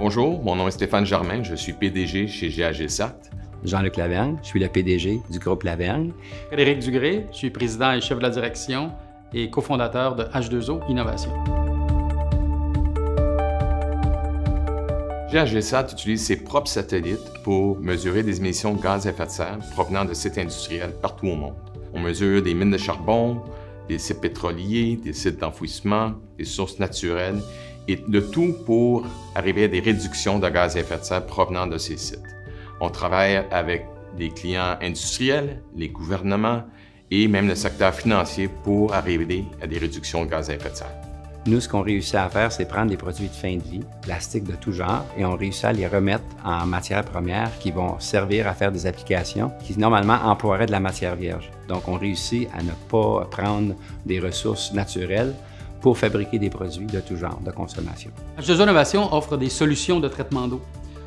Bonjour, mon nom est Stéphane Germain, je suis PDG chez GAGSAT. Jean-Luc Lavergne, je suis le PDG du groupe Lavergne. Frédéric Dugré, je suis président et chef de la direction et cofondateur de H2O Innovation. GAGSAT utilise ses propres satellites pour mesurer des émissions de gaz à effet de serre provenant de sites industriels partout au monde. On mesure des mines de charbon, des sites pétroliers, des sites d'enfouissement, des sources naturelles, et le tout pour arriver à des réductions de gaz à effet de serre provenant de ces sites. On travaille avec des clients industriels, les gouvernements et même le secteur financier pour arriver à des réductions de gaz à effet de serre. Nous, ce qu'on réussit à faire, c'est prendre des produits de fin de vie, plastique de tout genre, et on réussit à les remettre en matières premières qui vont servir à faire des applications qui, normalement, emploieraient de la matière vierge. Donc, on réussit à ne pas prendre des ressources naturelles pour fabriquer des produits de tout genre de consommation. H2O Innovation offre des solutions de traitement d'eau,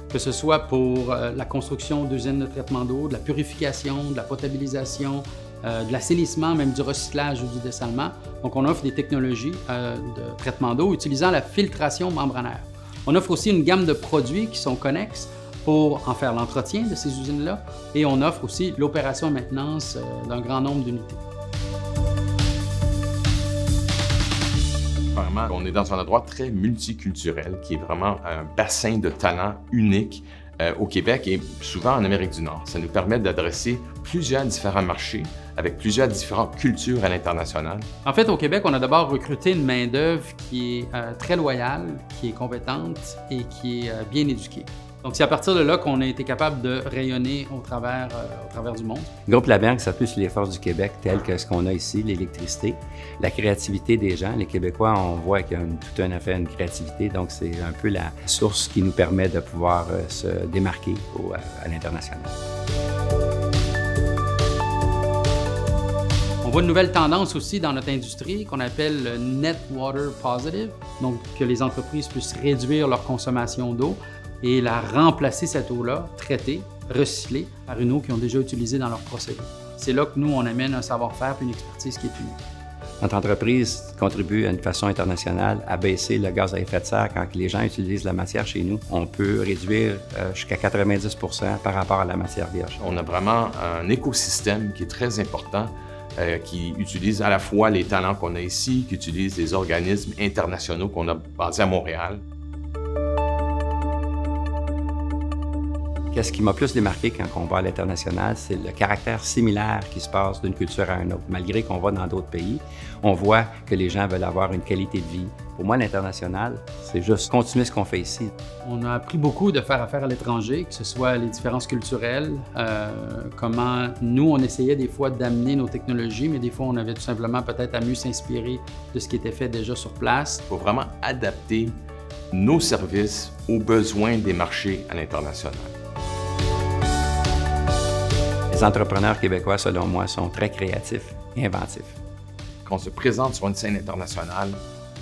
que ce soit pour la construction d'usines de traitement d'eau, de la purification, de la potabilisation, de l'assainissement, même du recyclage ou du dessalement. Donc, on offre des technologies de traitement d'eau utilisant la filtration membranaire. On offre aussi une gamme de produits qui sont connexes pour en faire l'entretien de ces usines-là, et on offre aussi l'opération et maintenance d'un grand nombre d'unités. Vraiment, on est dans un endroit très multiculturel qui est vraiment un bassin de talents unique au Québec et souvent en Amérique du Nord. Ça nous permet d'adresser plusieurs différents marchés avec plusieurs différentes cultures à l'international. En fait, au Québec, on a d'abord recruté une main-d'œuvre qui est très loyale, qui est compétente et qui est bien éduquée. Donc, c'est à partir de là qu'on a été capable de rayonner au travers du monde. Le groupe Lavergne s'appuie sur les forces du Québec, telles que ce qu'on a ici, l'électricité, la créativité des gens. Les Québécois, on voit qu'il y a tout un affaire, une créativité, donc c'est un peu la source qui nous permet de pouvoir se démarquer à l'international. On voit une nouvelle tendance aussi dans notre industrie qu'on appelle le Net Water Positive, donc que les entreprises puissent réduire leur consommation d'eau et la remplacer, cette eau-là, traitée, recyclée, par une eau qu'ils ont déjà utilisée dans leur procédé. C'est là que nous, on amène un savoir-faire et une expertise qui est unique. Notre entreprise contribue à une façon internationale à baisser le gaz à effet de serre. Quand les gens utilisent la matière chez nous, on peut réduire jusqu'à 90 % par rapport à la matière vierge. On a vraiment un écosystème qui est très important, qui utilise à la fois les talents qu'on a ici, qui utilise les organismes internationaux qu'on a basés à Montréal. Qu'est-ce qui m'a plus démarqué quand on va à l'international, c'est le caractère similaire qui se passe d'une culture à une autre. Malgré qu'on va dans d'autres pays, on voit que les gens veulent avoir une qualité de vie. Pour moi, l'international, c'est juste continuer ce qu'on fait ici. On a appris beaucoup de faire affaire à l'étranger, que ce soit les différences culturelles, comment nous, on essayait des fois d'amener nos technologies, mais des fois, on avait tout simplement peut-être à mieux s'inspirer de ce qui était fait déjà sur place. Il faut vraiment adapter nos services aux besoins des marchés à l'international. Les entrepreneurs québécois, selon moi, sont très créatifs et inventifs. Quand on se présente sur une scène internationale,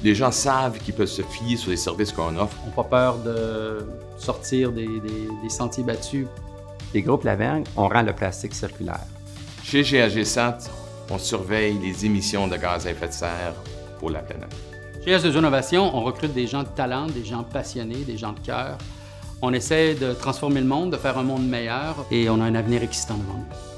les gens savent qu'ils peuvent se fier sur les services qu'on offre. On n'a pas peur de sortir des sentiers battus. Les groupes Lavergne, on rend le plastique circulaire. Chez GAGSAT, on surveille les émissions de gaz à effet de serre pour la planète. Chez H2O Innovation, on recrute des gens de talent, des gens passionnés, des gens de cœur. On essaie de transformer le monde, de faire un monde meilleur et on a un avenir excitant devant nous.